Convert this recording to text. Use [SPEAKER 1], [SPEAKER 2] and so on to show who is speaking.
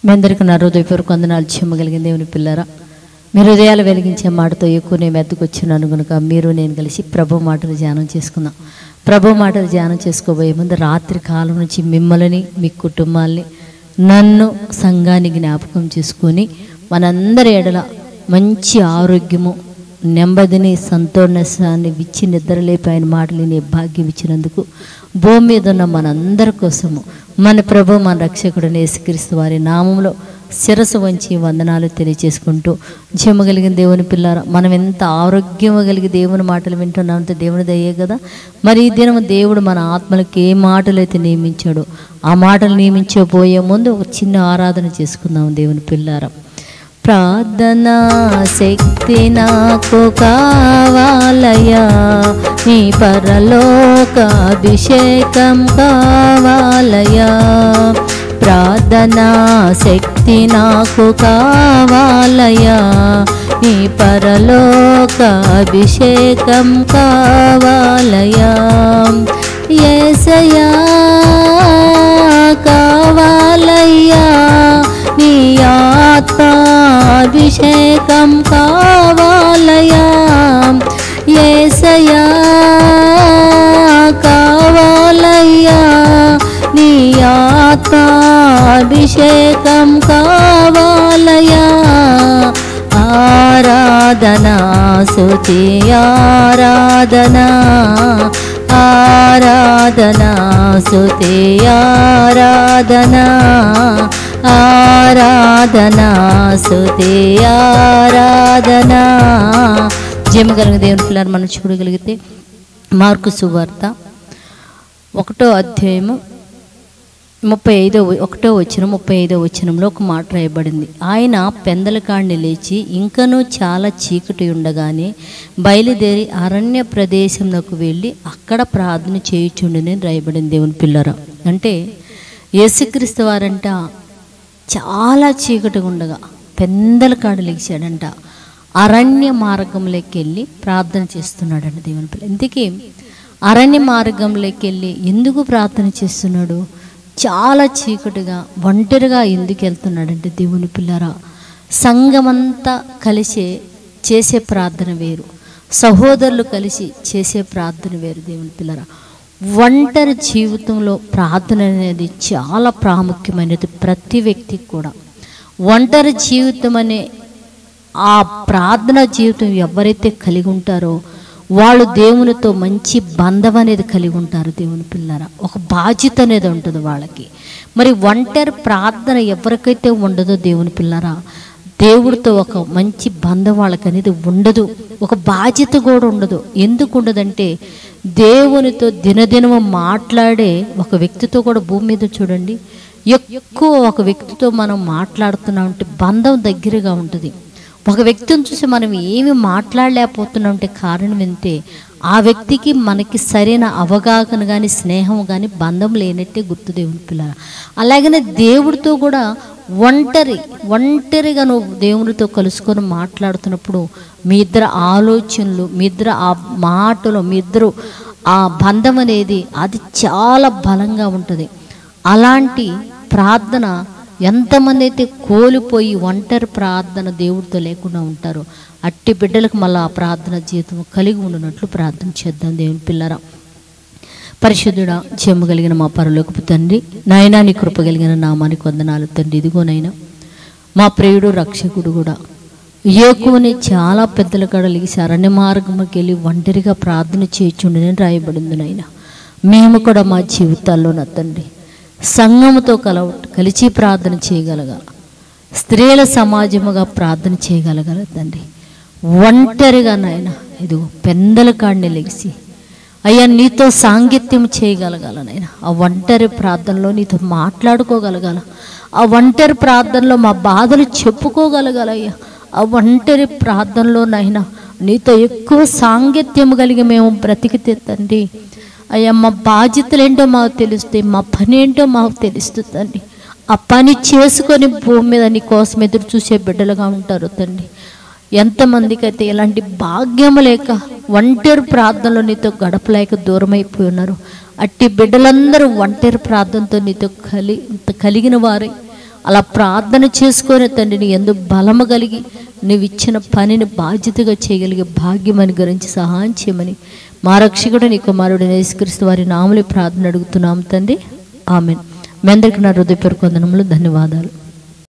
[SPEAKER 1] మీ అందరికీ నా హృదయపూర్వక వందనాలు. చెమ్మగలిగిన దేవుని పిల్లరా, మీ హృదయాలు వెలిగించే మాటతో ఎక్కువ నేను మెద్దకు వచ్చినాను కనుక మీరు నేను కలిసి ప్రభు మాటలు ధ్యానం చేసుకుందాం. ప్రభు మాటలు ధ్యానం చేసుకోబోయే ముందు రాత్రి కాలం నుంచి మిమ్మల్ని, మీ కుటుంబాల్ని, నన్ను, సంఘాన్ని జ్ఞాపకం చేసుకొని మనందరి ఎడల మంచి ఆరోగ్యము, నెమ్మదిని, సంతోషాన్ని ఇచ్చి నిద్రలేపి ఆయన మాటలు నీ భాగ్యం ఇచ్చినందుకు భూమి మీద ఉన్న మనందరి కోసము మన ప్రభు, మన రక్షకుడు యేసుక్రీస్తు వారి నామంలో శిరస్సు వంచి వందనాలు తెలియజేసుకుంటూ, జమ్మగలిగిన దేవుని పిల్లారా, మనం ఎంత ఆరోగ్యం కలిగి దేవుని మాటలు వింటున్నామంటే దేవుని దయ్యే కదా. మరి ఈ దినం దేవుడు మన ఆత్మలకు ఏ మాటలు అయితే నియమించాడో ఆ మాటలు నియమించబోయే ముందు ఒక చిన్న ఆరాధన చేసుకుందాం. దేవుని పిల్లారా, ప్రార్థనా శక్తి నాకు కావాలయ్యా, నీ పరలోక అభిషేకం కావాలయ్యా. ప్రార్థనా శక్తి నాకు కావాలయ్యా, నీ పరలోక అభిషేకం కావాలయ్యా. యేసయ్యా కావాలయ్యా, నీ ఆత్మాభిషేకం కావాలయ్యా. యేసయ్యా కావాలయ్యా, నీ ఆత్మాభిషేకం కావాలయ్యా. ఆరాధనా స్తుతి ఆరాధనా, ఆరాధనా స్తుతి ఆరాధనా, ఆరాధనా స్తుతి ఆరాధనా. జయమగలిగిన దేవుని పిల్లలు మనం చూడగలిగితే మార్కు సువార్త 1వ అధ్యాయము 35వ వచనంలో ఒక మాట రాయబడింది. ఆయన పెందలకాడిని లేచి ఇంకనూ చాలా చీకటి ఉండగానే బయలుదేరి అరణ్య ప్రదేశంలోకి వెళ్ళి అక్కడ ప్రార్థన చేయుచుండని రాయబడింది. దేవుని పిల్లరా, అంటే యేసుక్రీస్తు వారంట చాలా చీకటిగా ఉండగా పెందలకాడు లేచాడంట, అరణ్య మార్గంలోకి వెళ్ళి ప్రార్థన చేస్తున్నాడంట. దేవుని పిల్ల, ఇందుకే అరణ్య మార్గంలోకి వెళ్ళి ఎందుకు ప్రార్థన చేస్తున్నాడు? చాలా చీకటిగా ఒంటరిగా ఎందుకు వెళ్తున్నాడంటే దేవుని పిల్లరా, సంఘమంతా కలిసి చేసే ప్రార్థన వేరు, సహోదరులు కలిసి చేసే ప్రార్థన వేరు. దేవుని పిల్లరా, ఒంటరి జీవితంలో ప్రార్థన అనేది చాలా ప్రాముఖ్యమైనది. ప్రతి వ్యక్తికి కూడా ఒంటరి జీవితం అనే ఆ ప్రార్థన జీవితం ఎవరైతే కలిగి ఉంటారో వాళ్ళు దేవునితో మంచి బంధం అనేది కలిగి ఉంటారు. దేవుని పిల్లరా, ఒక బాధ్యత అనేది ఉంటుంది వాళ్ళకి. మరి ఒంటరి ప్రార్థన ఎవరికైతే ఉండదో దేవుని పిల్లరా, దేవుడితో ఒక మంచి బంధం వాళ్ళకి అనేది ఉండదు, ఒక బాధ్యత కూడా ఉండదు. ఎందుకు ఉండదంటే దేవునితో దినదినము మాట్లాడే ఒక వ్యక్తితో కూడా భూమి మీద చూడండి, ఎక్కువ ఒక వ్యక్తితో మనం మాట్లాడుతున్నామంటే బంధం దగ్గరగా ఉంటుంది. ఒక వ్యక్తిని చూసి మనం ఏమి మాట్లాడలేకపోతున్నామంటే కారణం ఏంటంటే ఆ వ్యక్తికి మనకి సరైన అవగాహన కానీ స్నేహం కానీ బంధం లేనట్టే గుర్తు. దేవుని పిల్లరా, అలాగనే దేవుడితో కూడా ఒంటరిగా నువ్వు దేవునితో కలుసుకొని మాట్లాడుతున్నప్పుడు మీ ఇద్దరు ఆలోచనలు, మీ ఇద్దరు ఆ మాటలు, మీ ఇద్దరు ఆ బంధం అనేది అది చాలా బలంగా ఉంటుంది. అలాంటి ప్రార్థన ఎంతమంది అయితే కోల్పోయి ఒంటరి ప్రార్థన దేవుడితో లేకుండా ఉంటారో అట్టి బిడ్డలకు మళ్ళీ ఆ ప్రార్థన జీవితం కలిగి ఉన్నట్లు ప్రార్థన చేద్దాం. దేవుని పిల్లరా, పరిశుద్ధుడా, జయమగలిగిన మా పరలోకపు తండ్రి, నాయనా నీ కృప కలిగిన నామానికి వందనాలు తండ్రి. ఇదిగోనైనా మా ప్రియుడు రక్షకుడు కూడా ఏకువని చాలా పెద్దల కడలిగి అరణ్య మార్గంకి వెళ్ళి ఒంటరిగా ప్రార్థన చేయుచుండని రాయబడింది. నాయనా మేము కూడా మా జీవితాల్లో నా తండ్రి సంఘముతో కలిసి ప్రార్థన చేయగలగాల, స్త్రీల సమాజముగా ప్రార్థన చేయగలగాల తండ్రి. ఒంటరిగా నాయన ఇదిగో పెందలకాడిని లెగిసి అయ్యా నీతో సాంగత్యం చేయగలగాల నాయన. ఆ ఒంటరి ప్రార్థనలో నీతో మాట్లాడుకోగలగాల, ఆ ఒంటరి ప్రార్థనలో మా బాధలు చెప్పుకోగలగాల అయ్యా. ఆ ఒంటరి ప్రార్థనలో నాయన నీతో ఎక్కువ సాంగత్యం కలిగి మేము బ్రతికితే తండ్రి అయ్యా మా బాధ్యతలు ఏంటో మాకు తెలుస్తాయి, మా పని ఏంటో మాకు తెలుస్తుందండి. ఆ పని చేసుకొని భూమి మీద నీ కోసం ఎదురు చూసే బిడ్డలుగా ఉంటారు తండ్రి. ఎంతమందికి అయితే ఇలాంటి భాగ్యం లేక ఒంటరి ప్రార్థనలో నీతో గడపలేక దూరం అయిపోయి ఉన్నారు. అట్టి బిడ్డలందరూ ఒంటరి ప్రార్థనతో నీతో కలిగిన వారై అలా ప్రార్థన చేసుకొని తండ్రి నీ యందు బలము కలిగి నువ్వు ఇచ్చిన పనిని బాధ్యతగా చేయగలిగే భాగ్యమని గురించి సహాయం చేయమని మా రక్షకుడు నీ కుమారుడు యేసుక్రీస్తు వారి నామములో ప్రార్థన అడుగుతున్నాం తండ్రి. ఆమేన్. మీ అందరికీ నా హృదయపూర్వక వందనములు, ధన్యవాదాలు.